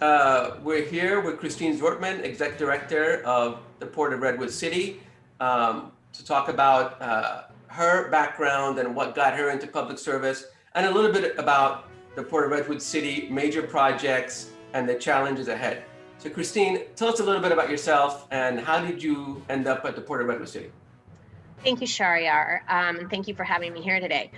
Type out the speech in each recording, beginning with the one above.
we're here with Kristine Zortman, Exec Director of the Port of Redwood City, to talk about her background and what got her into public service, and a little bit about the Port of Redwood City major projects and the challenges ahead. So Kristine, tell us a little bit about yourself and how did you end up at the Port of Redwood City? Thank you, Shahryar, and thank you for having me here today.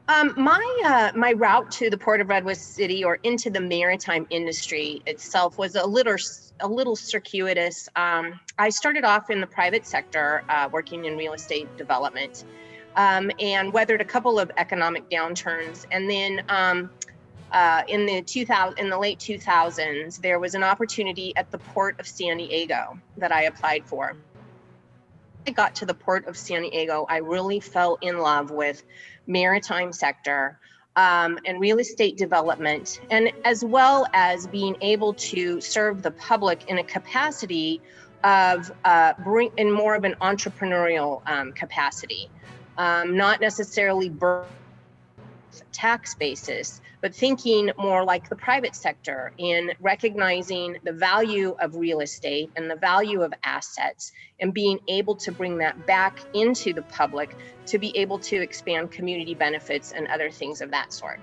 My route to the Port of Redwood City or into the maritime industry itself was a little circuitous. I started off in the private sector, working in real estate development, and weathered a couple of economic downturns. And then in the late 2000s, there was an opportunity at the Port of San Diego that I applied for. I got to the Port of San Diego, I really fell in love with maritime sector and real estate development, and as well as being able to serve the public in a capacity of in more of an entrepreneurial capacity, not necessarily tax basis, but thinking more like the private sector in recognizing the value of real estate and the value of assets and being able to bring that back into the public to be able to expand community benefits and other things of that sort.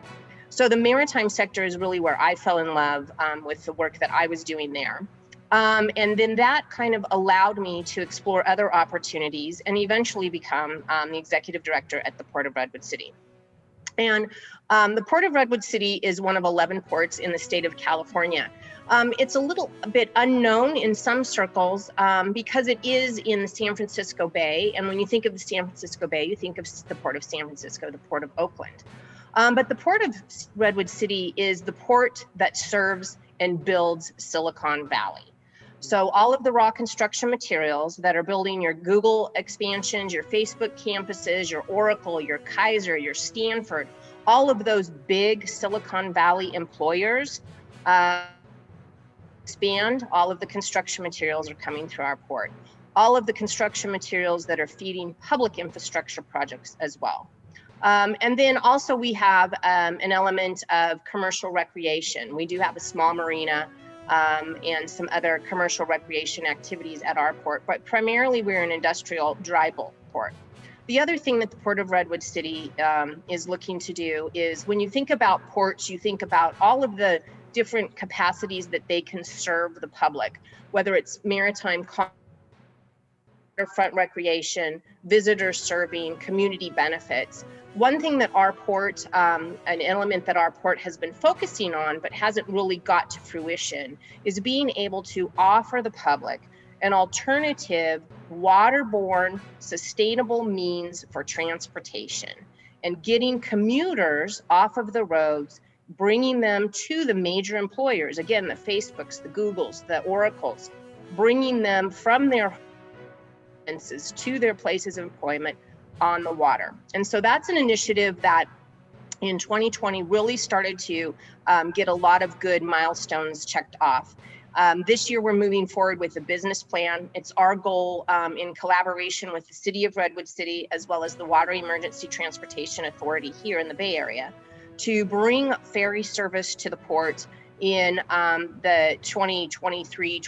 So the maritime sector is really where I fell in love with the work that I was doing there. And then that kind of allowed me to explore other opportunities and eventually become the executive director at the Port of Redwood City. And the Port of Redwood City is one of 11 ports in the state of California. It's a little bit unknown in some circles because it is in the San Francisco Bay. And when you think of the San Francisco Bay, you think of the Port of San Francisco, the Port of Oakland. But the Port of Redwood City is the port that serves and builds Silicon Valley. So all of the raw construction materials that are building your Google expansions, your Facebook campuses, your Oracle, your Kaiser, your Stanford, all of those big Silicon Valley employers expand, all of the construction materials are coming through our port. All of the construction materials that are feeding public infrastructure projects as well. And then also we have an element of commercial recreation. We do have a small marina and some other commercial recreation activities at our port, but primarily we're an industrial dry bulk port. The other thing that the Port of Redwood City is looking to do is when you think about ports, you think about all of the different capacities that they can serve the public, whether it's maritime waterfront recreation, visitor serving, community benefits. One thing that our port, an element that our port has been focusing on but hasn't really got to fruition, is being able to offer the public an alternative waterborne sustainable means for transportation and getting commuters off of the roads, bringing them to the major employers, again, the Facebooks, the Googles, the Oracles, bringing them from their residences to their places of employment on the water. And so that's an initiative that in 2020 really started to get a lot of good milestones checked off. This year, we're moving forward with a business plan. It's our goal in collaboration with the City of Redwood City, as well as the Water Emergency Transportation Authority here in the Bay Area, to bring ferry service to the port in the 2023-24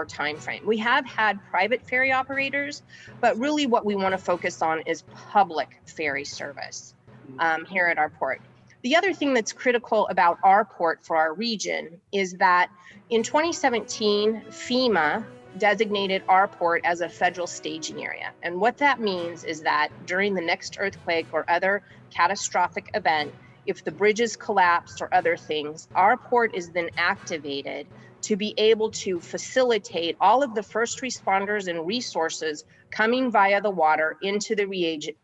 timeframe. We have had private ferry operators, but really what we want to focus on is public ferry service here at our port. The other thing that's critical about our port for our region is that in 2017, FEMA designated our port as a federal staging area. And what that means is that during the next earthquake or other catastrophic event, if the bridges collapse or other things, our port is then activated to be able to facilitate all of the first responders and resources coming via the water into the region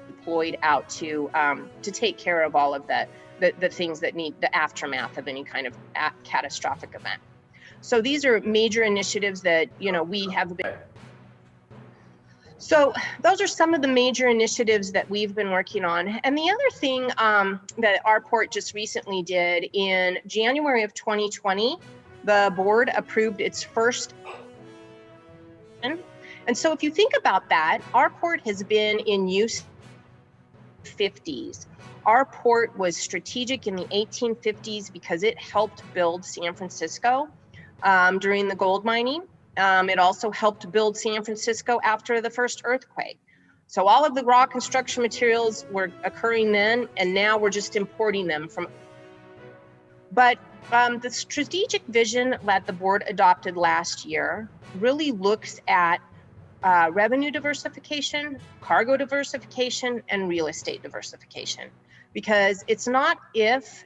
deployed out to take care of all of the things that need the aftermath of any kind of catastrophic event. So these are major initiatives that we have been. So those are some of the major initiatives that we've been working on. And the other thing that our port just recently did in January of 2020, the board approved its first. And so if you think about that, our port has been in use 50s. Our port was strategic in the 1850s because it helped build San Francisco during the gold mining. It also helped build San Francisco after the first earthquake. So all of the raw construction materials were occurring then, and now we're just importing them from. But the strategic vision that the board adopted last year really looks at revenue diversification, cargo diversification, and real estate diversification. Because it's not if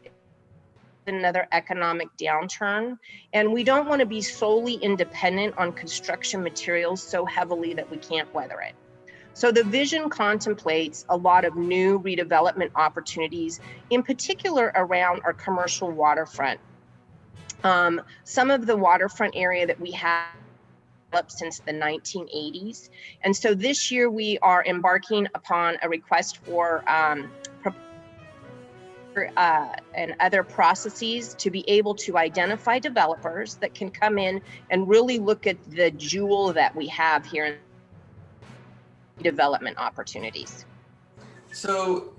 another economic downturn, and we don't want to be solely independent on construction materials so heavily that we can't weather it. So the vision contemplates a lot of new redevelopment opportunities, in particular around our commercial waterfront. Some of the waterfront area that we have developed since the 1980s. And so this year we are embarking upon a request for and other processes to be able to identify developers that can come in and really look at the jewel that we have here in development opportunities. So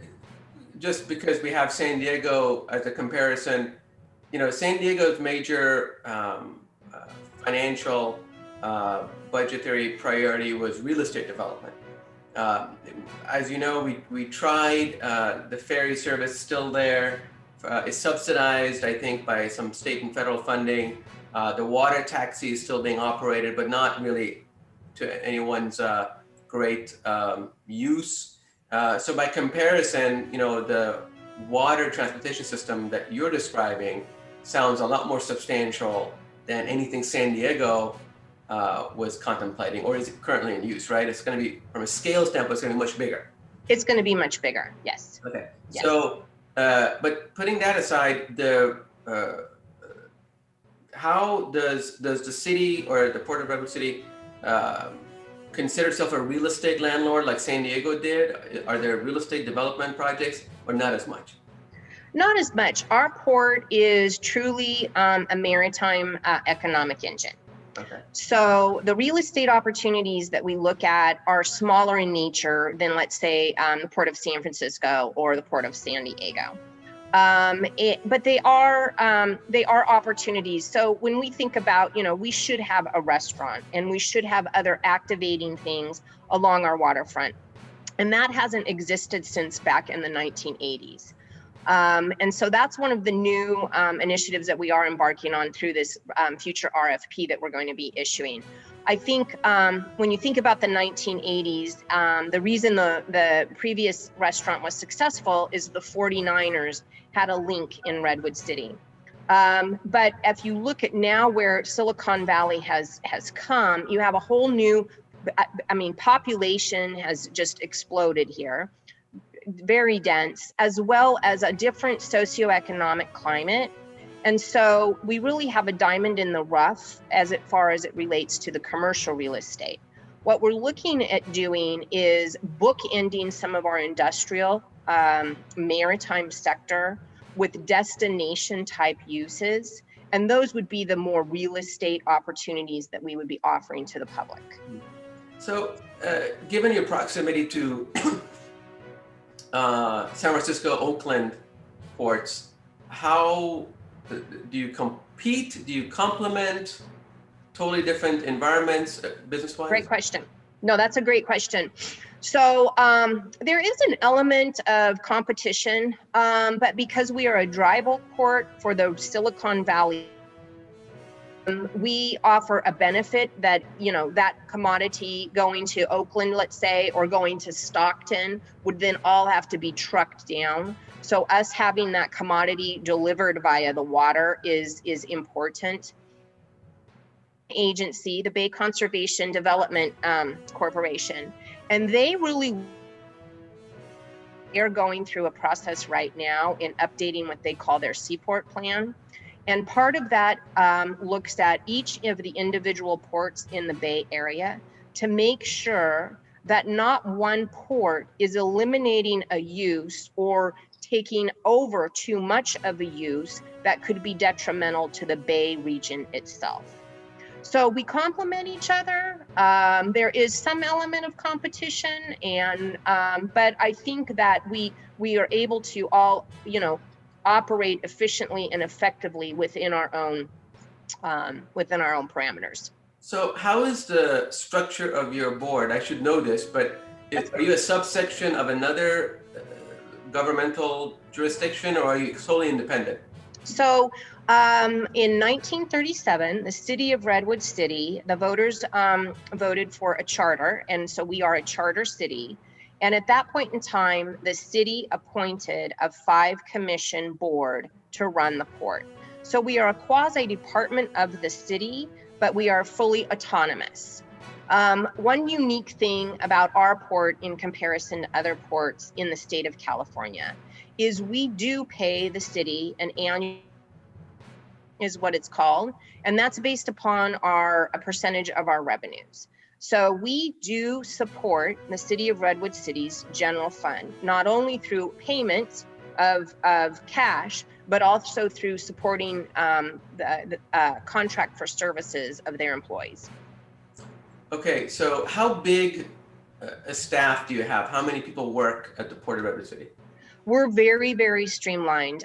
just because we have San Diego as a comparison, you know, San Diego's major financial budgetary priority was real estate development. As you know, we tried, the ferry service still there, is subsidized, I think, by some state and federal funding. The water taxi is still being operated, but not really to anyone's great use. So by comparison, you know, the water transportation system that you're describing sounds a lot more substantial than anything San Diego was contemplating or is currently in use, right? It's going to be, from a scale standpoint, it's going to be much bigger. It's going to be much bigger, yes. Okay. Yes. So, but putting that aside, how does the city or the Port of Redwood City consider itself a real estate landlord like San Diego did? Are there real estate development projects or not as much? Not as much. Our port is truly a maritime economic engine. Okay. So the real estate opportunities that we look at are smaller in nature than, let's say, the Port of San Francisco or the Port of San Diego. But they are opportunities. So when we think about, you know, we should have a restaurant and we should have other activating things along our waterfront. And that hasn't existed since back in the 1980s. And so that's one of the new initiatives that we are embarking on through this future RFP that we're going to be issuing. I think when you think about the 1980s, the reason the previous restaurant was successful is the 49ers had a link in Redwood City. But if you look at now where Silicon Valley has come, you have a whole new, population has just exploded here. Very dense, as well as a different socioeconomic climate. And so we really have a diamond in the rough as far as it relates to the commercial real estate. What we're looking at doing is bookending some of our industrial maritime sector with destination type uses. And those would be the more real estate opportunities that we would be offering to the public. So given your proximity to San Francisco, Oakland ports, how do you compete? Do you complement? Totally different environments, business-wise? Great question. No, that's a great question. So there is an element of competition, but because we are a dry bulk port for the Silicon Valley, we offer a benefit that, you know, that commodity going to Oakland, let's say, or going to Stockton would then all have to be trucked down. So us having that commodity delivered via the water is important. Agency, the Bay Conservation Development Corporation, and they really are going through a process right now in updating what they call their seaport plan. And part of that looks at each of the individual ports in the Bay Area to make sure that not one port is eliminating a use or taking over too much of a use that could be detrimental to the Bay region itself. So we complement each other. There is some element of competition, and but I think that we are able to all, operate efficiently and effectively within our own parameters. So how is the structure of your board? I should know this, but are you a subsection of another governmental jurisdiction, or are you solely independent? So in 1937, the city of Redwood City, the voters voted for a charter. And so we are a charter city. And at that point in time, the city appointed a 5-commission board to run the port. So we are a quasi department of the city, but we are fully autonomous. One unique thing about our port in comparison to other ports in the state of California is we do pay the city an annual, is what it's called, and that's based upon a percentage of our revenues. So we do support the city of Redwood City's general fund, not only through payment of cash, but also through supporting the contract for services of their employees. Okay, so how big a staff do you have? How many people work at the Port of Redwood City? We're very, very streamlined.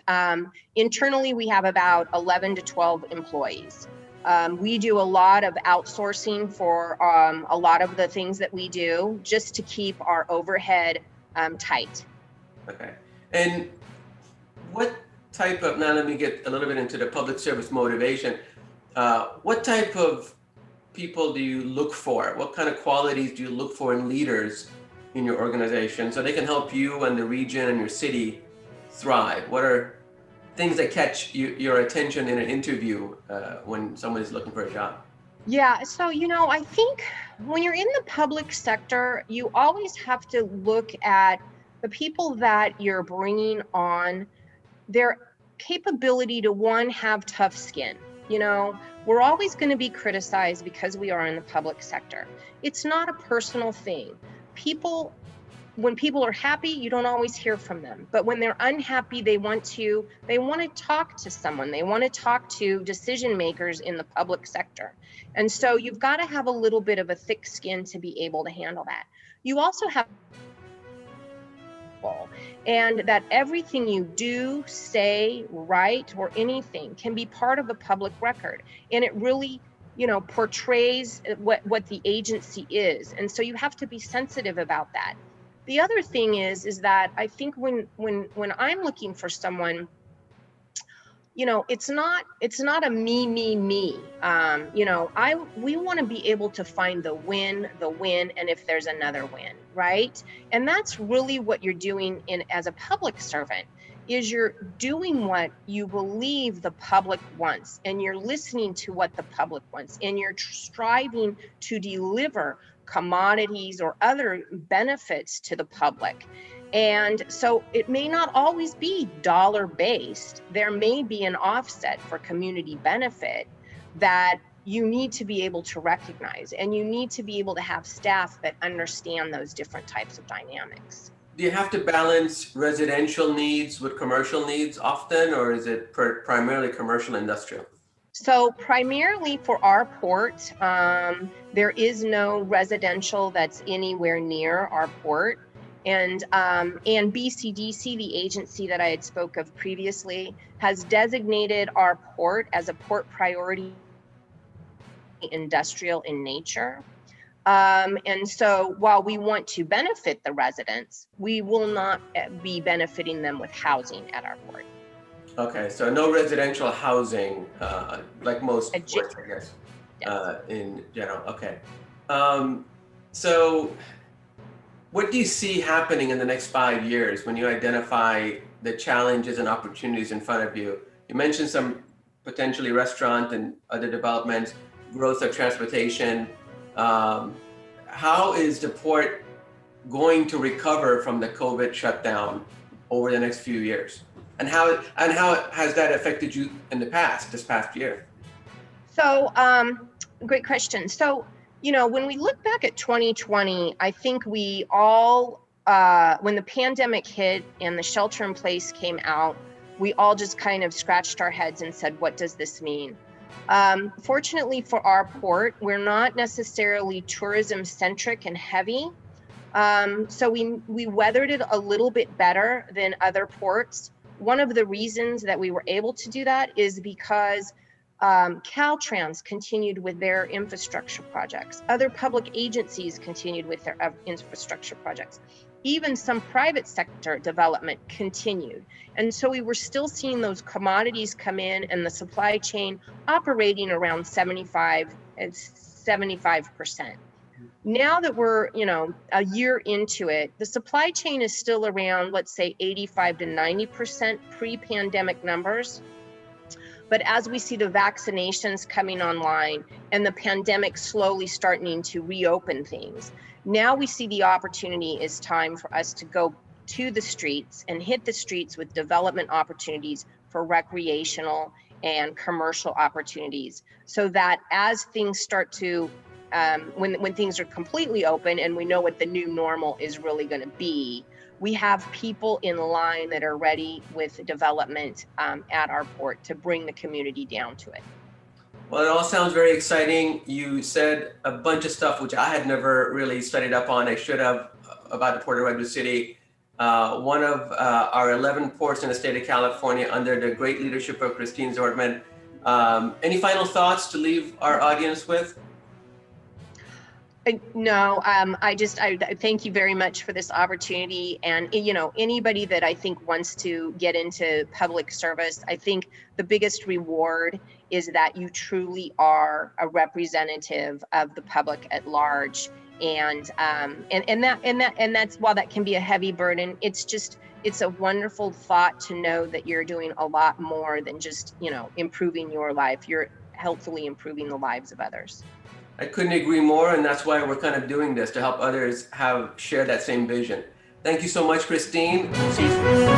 Internally, we have about 11 to 12 employees. We do a lot of outsourcing for a lot of the things that we do, just to keep our overhead tight. Okay. And what type of, now let me get a little bit into the public service motivation. What type of people do you look for? What kind of qualities do you look for in leaders in your organization so they can help you and the region and your city thrive? What are things that catch your attention in an interview when someone is looking for a job? Yeah, so I think when you're in the public sector, you always have to look at the people that you're bringing on, their capability to, one, have tough skin. We're always going to be criticized because we are in the public sector. It's not a personal thing. When people are happy, you don't always hear from them. But when they're unhappy, they want to talk to someone. They want to talk to decision makers in the public sector. And so you've got to have a little bit of a thick skin to be able to handle that. You also have, and that everything you do, say, write, or anything can be part of the public record. And it really, portrays what the agency is. And so you have to be sensitive about that. The other thing is that I think when I'm looking for someone, it's not a me. We want to be able to find the win, and if there's another win, right? And that's really what you're doing as a public servant, is you're doing what you believe the public wants, and you're listening to what the public wants, and you're striving to deliver commodities or other benefits to the public. And so it may not always be dollar-based. There may be an offset for community benefit that you need to be able to recognize, and you need to be able to have staff that understand those different types of dynamics. Do you have to balance residential needs with commercial needs often, or is it primarily commercial industrial? So primarily for our port, there is no residential that's anywhere near our port. And BCDC, the agency that I had spoke of previously, has designated our port as a port priority industrial in nature. And so while we want to benefit the residents, we will not be benefiting them with housing at our port. Okay, so no residential housing, like most ports, I guess, Yes. In general. Okay. So what do you see happening in the next 5 years when you identify the challenges and opportunities in front of you? You mentioned some potentially restaurant and other developments, growth of transportation. How is the port going to recover from the COVID shutdown over the next few years? And how has that affected you in this past year? So, great question. So, when we look back at 2020, I think we all, when the pandemic hit and the shelter in place came out, we all just kind of scratched our heads and said, what does this mean? Fortunately for our port, we're not necessarily tourism centric and heavy. So we weathered it a little bit better than other ports. One of the reasons that we were able to do that is because Caltrans continued with their infrastructure projects. Other public agencies continued with their infrastructure projects. Even some private sector development continued. And so we were still seeing those commodities come in and the supply chain operating around 75%. Now that we're, a year into it, the supply chain is still around, let's say 85 to 90% pre-pandemic numbers. But as we see the vaccinations coming online and the pandemic slowly starting to reopen things, now we see the opportunity is time for us to go to the streets and hit the streets with development opportunities for recreational and commercial opportunities, so that as things start to when things are completely open and we know what the new normal is really going to be, we have people in line that are ready with development at our port to bring the community down to it. Well, it all sounds very exciting. You said a bunch of stuff which I had never really studied up on. I should have, about the Port of Redwood City. One of our 11 ports in the state of California under the great leadership of Kristine Zortman. Any final thoughts to leave our audience with? No, I thank you very much for this opportunity. And, anybody that I think wants to get into public service, I think the biggest reward is that you truly are a representative of the public at large. And that's, while that can be a heavy burden, it's a wonderful thought to know that you're doing a lot more than just, improving your life. You're helpfully improving the lives of others. I couldn't agree more, and that's why we're kind of doing this, to help others share that same vision. Thank you so much, Kristine. See you soon.